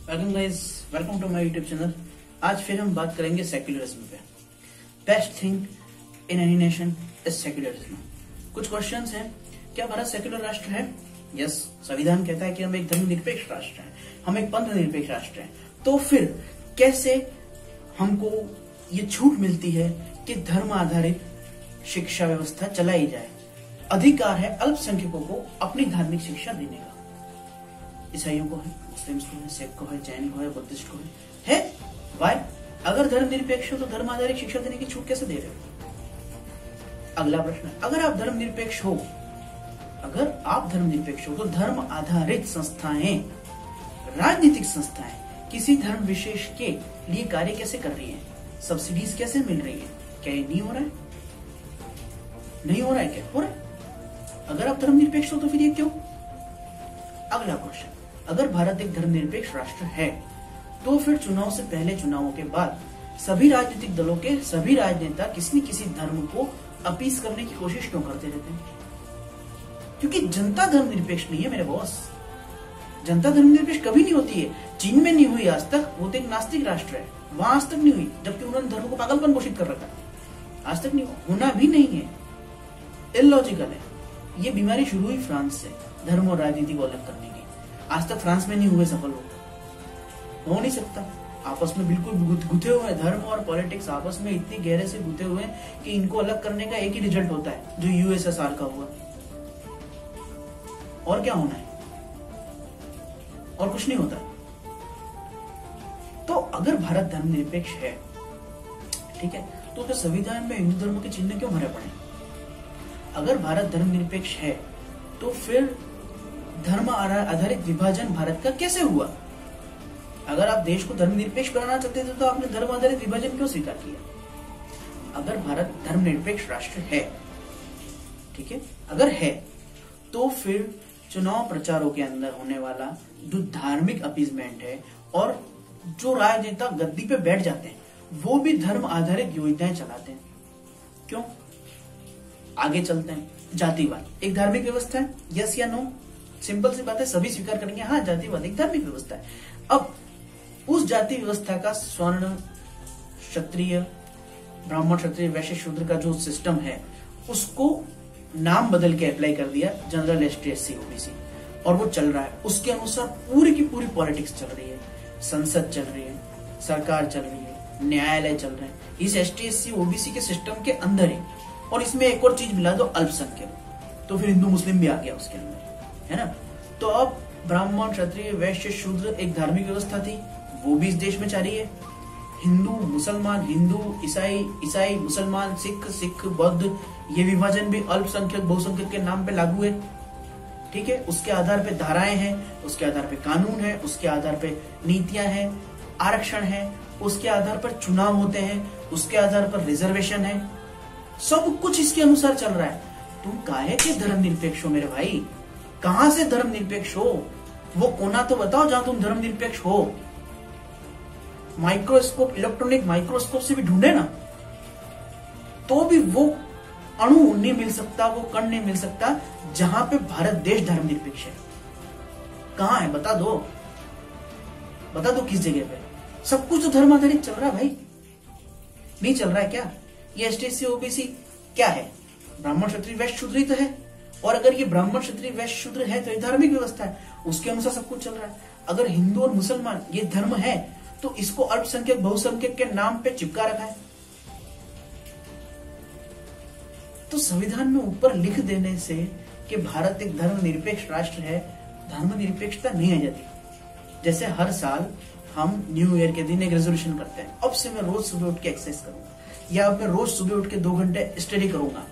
Welcome guys, welcome to my YouTube channel. आज फिर हम बात करेंगे सेक्युलरिज्म पे। Best thing in any nation is secularism. कुछ क्वेश्चंस हैं। क्या भारत सेक्युलर राष्ट्र है? यस, संविधान कहता है कि हम एक धर्मनिरपेक्ष राष्ट्र हैं, हम एक पंथ निरपेक्ष राष्ट्र हैं। तो फिर कैसे हमको ये छूट मिलती है कि धर्म आधारित शिक्षा व्यवस्था चलाई जाए? अधिकार है अल्पसंख्यकों को अपनी धार्मिक शिक्षा देने का। ईसाइयों को है, मुस्लिम्स को है, सिख को है, जैन को है, बुद्धिस्ट को है। वाई? अगर धर्म निरपेक्ष हो तो धर्म आधारित शिक्षा देने की छूट कैसे दे रहे हो? अगला प्रश्न है, अगर आप धर्म निरपेक्ष हो तो धर्म आधारित संस्थाएं, राजनीतिक संस्थाएं किसी धर्म विशेष के लिए कार्य कैसे कर रही है? सब्सिडीज कैसे मिल रही है? क्या ये नहीं हो रहा है? नहीं हो रहा है क्या? हो रहा है। अगर आप धर्मनिरपेक्ष हो तो फिर ये क्यों? अगला क्वेश्चन, अगर भारत एक धर्मनिरपेक्ष राष्ट्र है तो फिर चुनाव से पहले, चुनावों के बाद सभी राजनीतिक दलों के सभी राजनेता किसी न किसी धर्म को अपीस करने की कोशिश क्यों करते रहते हैं? क्योंकि जनता धर्मनिरपेक्ष नहीं है मेरे बॉस। जनता धर्मनिरपेक्ष कभी नहीं होती है। चीन में नहीं हुई आज तक, वो तो एक नास्तिक राष्ट्र है, वहां आज तक नहीं हुई, जबकि उन्होंने धर्म को पागलपन घोषित कर रखा है। आज तक नहीं हुआ, होना भी नहीं है, इलॉजिकल है। ये बीमारी शुरू हुई फ्रांस से, धर्म और राजनीति को अलग करने की। आज तक फ्रांस में नहीं हुए सफल, हो नहीं सकता। आपस में बिल्कुल गुथे हुए हैं, धर्म और पॉलिटिक्स आपस में इतनी गहरे से गुथे हुए हैं कि इनको अलग करने का एक ही रिजल्ट होता है, जो यूएसएसआर का हुआ। और क्या होना है? और कुछ नहीं होता। तो अगर भारत धर्मनिरपेक्ष है, ठीक है, तो उसके संविधान में हिंदू धर्म के चिन्ह क्यों भरे पड़े? अगर भारत धर्मनिरपेक्ष है तो फिर धर्म आधारित विभाजन भारत का कैसे हुआ? अगर आप देश को धर्मनिरपेक्ष बनाना चाहते थे तो आपने धर्म आधारित विभाजन क्यों स्वीकार किया? अगर भारत धर्मनिरपेक्ष राष्ट्र है, ठीक है, अगर है तो फिर चुनाव प्रचारों के अंदर होने वाला जो धार्मिक अपीजमेंट है और जो राजनेता गद्दी पे बैठ जाते हैं वो भी धर्म आधारित योजनाएं चलाते हैं। क्यों? आगे चलते हैं। जातिवाद एक धार्मिक व्यवस्था है, यस या नो? सिंपल सी बात है, सभी स्वीकार करेंगे हाँ, जातिवाद एक धार्मिक व्यवस्था है। अब उस जाति व्यवस्था का स्वर्ण, क्षत्रिय, ब्राह्मण, क्षत्रिय, वैश्य, शूद्र का जो सिस्टम है उसको नाम बदल के अप्लाई कर दिया जनरल एसटी एससी ओबीसी, और वो चल रहा है। उसके अनुसार पूरी की पूरी पॉलिटिक्स चल रही है, संसद चल रही है, सरकार चल रही है, न्यायालय चल रहे हैं इस एसटी एससी ओबीसी के सिस्टम के अंदर ही। और इसमें एक और चीज मिला दो, अल्पसंख्यक, तो फिर हिंदू मुस्लिम भी आ गया उसके अंदर, है ना? तो अब ब्राह्मण, क्षत्रिय, वैश्य, शूद्र एक धार्मिक व्यवस्था थी, वो भी इस देश में जारी है। हिंदू मुसलमान, हिंदू ईसाई, ईसाई मुसलमान, सिख, सिख बौद्ध, ये विभाजन भी अल्पसंख्यक बहुसंख्यक के नाम पे लागू है, ठीक है। उसके आधार पे धाराएं हैं, उसके आधार पे कानून है, उसके आधार पे नीतियां हैं, आरक्षण है, उसके आधार पर चुनाव होते हैं, उसके आधार पर रिजर्वेशन है, सब कुछ इसके अनुसार चल रहा है। तुम काहे के धर्मनिरपेक्ष हो मेरे भाई? कहां से धर्मनिरपेक्ष हो? वो कोना तो बताओ जहां तुम धर्मनिरपेक्ष हो। माइक्रोस्कोप, इलेक्ट्रॉनिक माइक्रोस्कोप से भी ढूंढे ना, तो भी वो अणु नहीं मिल सकता, वो कण नहीं मिल सकता जहां पे भारत देश धर्मनिरपेक्ष है। कहां है? बता दो, बता दो किस जगह पे। सब कुछ तो धर्म आधारित चल रहा है भाई, नहीं चल रहा है क्या? ये एसटी ओबीसी क्या है? ब्राह्मण, क्षत्रिय, वैश्य, शूद्र ही तो है। और अगर ये ब्राह्मण, क्षत्रिय, वैश्य, शूद्र है तो ये धार्मिक व्यवस्था है, उसके अनुसार सब कुछ चल रहा है। अगर हिंदू और मुसलमान ये धर्म है तो इसको अल्पसंख्यक बहुसंख्यक के नाम पे चिपका रखा है। तो संविधान में ऊपर लिख देने से कि भारत एक धर्मनिरपेक्ष राष्ट्र है, धर्मनिरपेक्षता नहीं आ जाती। जैसे हर साल हम न्यू ईयर के दिन एक रेजोल्यूशन करते हैं, अब से मैं रोज सुबह उठ के एक्सरसाइज करूंगा, या अब मैं रोज सुबह उठ के 2 घंटे स्टडी करूंगा,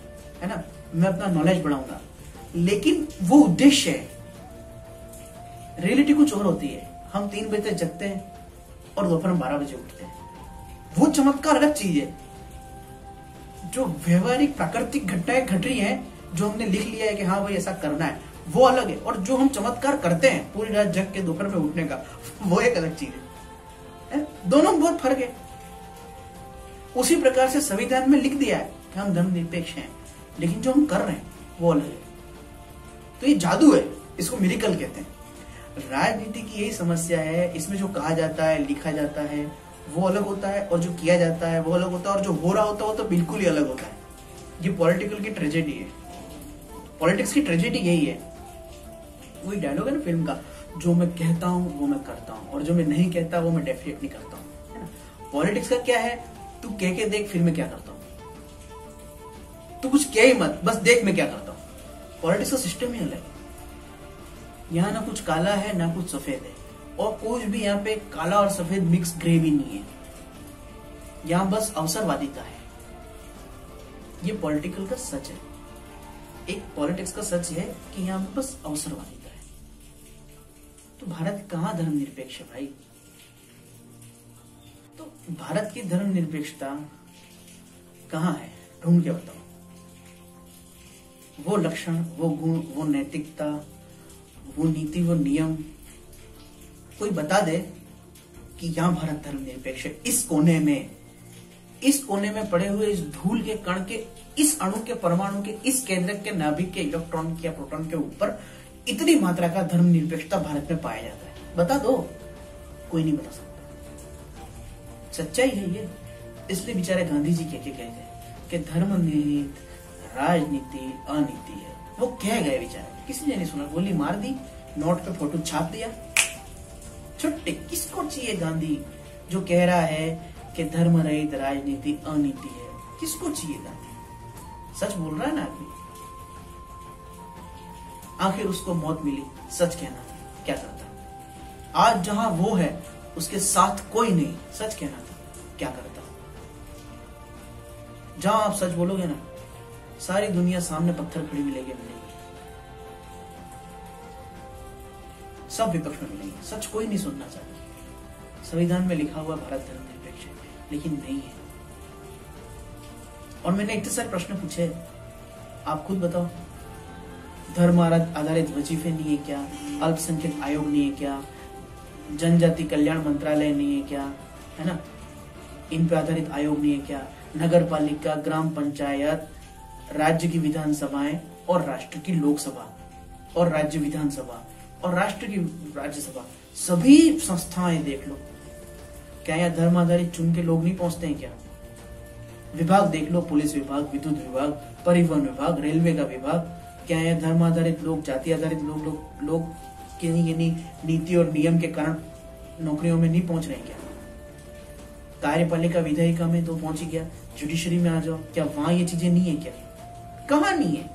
है ना, मैं अपना नॉलेज बढ़ाऊंगा। लेकिन वो उद्देश्य है, रियलिटी कुछ और होती है। हम 3 बजे तक जगते हैं और दोपहर 12 बजे उठते हैं। वो चमत्कार अलग चीज है। जो व्यवहारिक प्राकृतिक घटनाएं घट रही हैं, जो हमने लिख लिया है कि हाँ भाई ऐसा करना है, वो अलग है। और जो हम चमत्कार करते हैं पूरी रात जग के दोपहर में उठने का, वो एक अलग चीज है। दोनों बहुत फर्क है। उसी प्रकार से संविधान में लिख दिया है कि हम धर्मनिरपेक्ष हैं, लेकिन जो हम कर रहे हैं वो अलग है। तो ये जादू है, इसको मिरेकल कहते हैं। राजनीति की यही समस्या है, इसमें जो कहा जाता है, लिखा जाता है वो अलग होता है, और जो किया जाता है वो अलग होता है, और जो हो रहा होता है वो तो बिल्कुल ही अलग होता है। ये पॉलिटिकल की ट्रेजेडी है, पॉलिटिक्स की ट्रेजेडी यही है। वही डायलॉग है ना फिल्म का, जो मैं कहता हूँ वो मैं करता हूँ, और जो मैं नहीं कहता वो मैं डेफिनेटली करता हूँ, है ना। पॉलिटिक्स का क्या है, तू कह के देख फिर मैं क्या करता हूँ, तू कुछ कह ही मत, बस देख मैं क्या करता हूँ। पॉलिटिक्स का सिस्टम ही अलग है। यहाँ ना कुछ काला है ना कुछ सफेद है, और कुछ भी यहाँ पे काला और सफेद मिक्स ग्रेवी नहीं है। यहाँ बस अवसरवादिता है। ये पॉलिटिकल का सच है, एक पॉलिटिक्स का सच है कि यहाँ पे बस अवसरवादिता है। तो भारत कहाँ धर्मनिरपेक्ष है भाई? तो भारत की धर्मनिरपेक्षता कहाँ है, ढूंढ के बताओ। वो लक्षण, वो गुण, वो नैतिकता, वो नीति, वो नियम कोई बता दे कि यहां भारत धर्मनिरपेक्ष है। इस कोने में पड़े हुए इस धूल के कण के, इस अणु के, परमाणु के, इस केंद्रक के, नाभिक के, इलेक्ट्रॉन के या प्रोटॉन के ऊपर इतनी मात्रा का धर्मनिरपेक्षता भारत में पाया जाता है, बता दो। कोई नहीं बता सकता। सच्चाई है ये। इसलिए बेचारे गांधी जी कह गए कि धर्मनिहित राजनीति अनीति है। वो कह गए बेचारे, किसी ने नहीं सुना, गोली मार दी, नोट पे फोटो छाप दिया, छुट्टी। किसको चाहिए गांधी जो कह रहा है कि धर्म रहित राजनीति अनीति है? किसको चाहिए गांधी? सच बोल रहा है ना आदमी। आखिर उसको मौत मिली, सच कहना था, क्या करता? आज जहां वो है उसके साथ कोई नहीं, सच कहना था, क्या करता? जहां आप सच बोलोगे ना, सारी दुनिया सामने पत्थर खड़ी मिलेगी, सब विपक्ष में मिलेंगे। सच कोई नहीं सुनना चाहता। संविधान में लिखा हुआ भारत धर्मनिरपेक्ष है, लेकिन नहीं है। और मैंने इतने सारे प्रश्न पूछे, आप खुद बताओ। धर्म आधारित वजीफे नहीं है क्या? अल्पसंख्यक आयोग नहीं है क्या? जनजाति कल्याण मंत्रालय नहीं है क्या? है ना, इन पे आधारित आयोग नहीं है क्या? नगर पालिका, ग्राम पंचायत, राज्य की विधानसभाएं और राष्ट्र की लोकसभा, और राज्य विधानसभा और राष्ट्र की राज्यसभा, सभी संस्थाएं देख लो। क्या यहाँ धर्म आधारित चुन के लोग नहीं पहुंचते हैं क्या? विभाग देख लो, पुलिस विभाग, विद्युत विभाग, परिवहन विभाग, रेलवे का विभाग। क्या यहाँ धर्म आधारित लोग, जाति आधारित लोग किन्हीं नीति और नियम के कारण नौकरियों में नहीं पहुंच रहे हैं क्या? कार्यपालिका विधायिका में तो पहुंच ही गया, जुडिशरी में आ जाओ, क्या वहां ये चीजें नहीं है क्या? कहां नहीं है,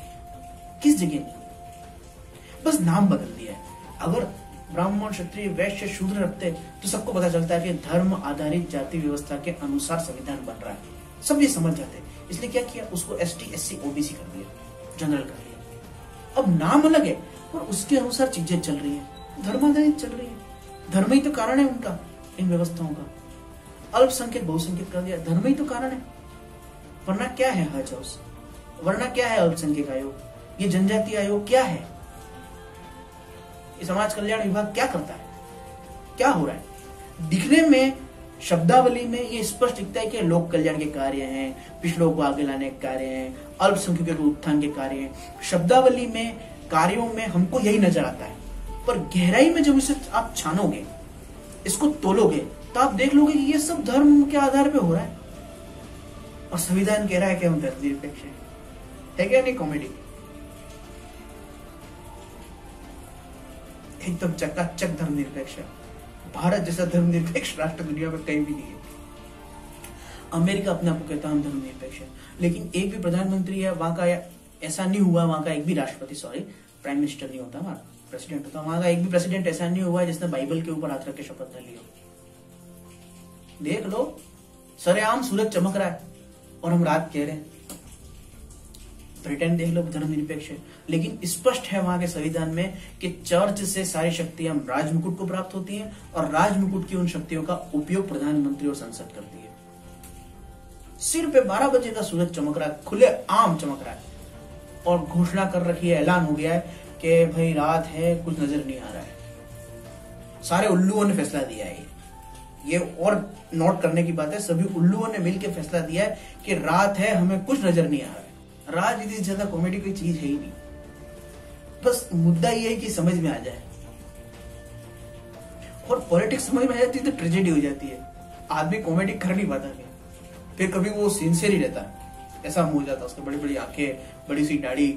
किस जगह नहीं? बस नाम बदल दिया है। अगर ब्राह्मण, क्षत्रिय, वैश्य, शूद्र रखते तो सबको पता चलता है कि धर्म आधारित जाति व्यवस्था के अनुसार संविधान बन रहा है, सब ये समझ जाते। इसलिए क्या किया, उसको ST, SC, OBC कर दिया, जनरल कर दिया। अब नाम अलग है और उसके अनुसार चीजें चल रही है, धर्म आधारित चल रही है। धर्म ही तो कारण है उनका, इन व्यवस्थाओं का। अल्पसंख्यक बहुसंख्यक कर दिया, धर्म ही तो कारण है। वरना क्या है हज हाउस, वरना क्या है अल्पसंख्यक आयोग, ये जनजाति आयोग क्या है, ये समाज कल्याण विभाग क्या करता है, क्या हो रहा है? दिखने में, शब्दावली में ये स्पष्ट दिखता है कि लोक कल्याण के कार्य हैं, पिछड़ों को आगे लाने के कार्य हैं, अल्पसंख्यकों के उत्थान के कार्य हैं। शब्दावली में, कार्यों में हमको यही नजर आता है, पर गहराई में जब इसे आप छानोगे, इसको तोलोगे, तो आप देख लोगे कि ये सब धर्म के आधार पे हो रहा है। और संविधान कह रहा है कि हम धर्मनिरपेक्ष है क्या? नहीं, कॉमेडी। एकदम चकाचक धर्मनिरपेक्ष है। भारत जैसा धर्मनिरपेक्ष राष्ट्र दुनिया में कहीं भी नहीं है। अमेरिका अपने आप को कहता है हम धर्मनिरपेक्ष है, लेकिन एक भी प्रधानमंत्री है वहां का ऐसा नहीं हुआ, वहां का एक भी राष्ट्रपति, प्राइम मिनिस्टर नहीं होता, वहां प्रेसिडेंट होता, वहां का एक भी प्रेसिडेंट ऐसा नहीं हुआ जिसने बाइबल के ऊपर हाथ रख के शपथ ले लिया। देख लो, सरेआम सूरज चमक रहा है और हम रात कह रहे हैं। ब्रिटेन देख लो, धर्मनिरपेक्ष है, लेकिन स्पष्ट है वहां के संविधान में कि चर्च से सारी शक्तियां राजमुकुट को प्राप्त होती हैं और राजमुकुट की उन शक्तियों का उपयोग प्रधानमंत्री और संसद करती है। सिर पे 12 बजे का सूरज चमक रहा है, खुले आम चमक रहा है, और घोषणा कर रखी है, ऐलान हो गया है कि भाई रात है, कुछ नजर नहीं आ रहा है। सारे उल्लुओं ने फैसला दिया है। ये और नोट करने की बात है, सभी उल्लुओं ने मिलकर फैसला दिया है कि रात है, हमें कुछ नजर नहीं आ रहा है। राजनीति से ज्यादा कॉमेडी कोई चीज है ही नहीं। बस मुद्दा ये है कि समझ में आ जाए। और पॉलिटिक्स समझ में आ जाती है तो ट्रेजेडी हो जाती है, आदमी कॉमेडी कर नहीं पाता फिर कभी वो सिंसियर ही रहता है, ऐसा हो जाता है उसके, बड़ी बड़ी आंखें, बड़ी सी दाढ़ी,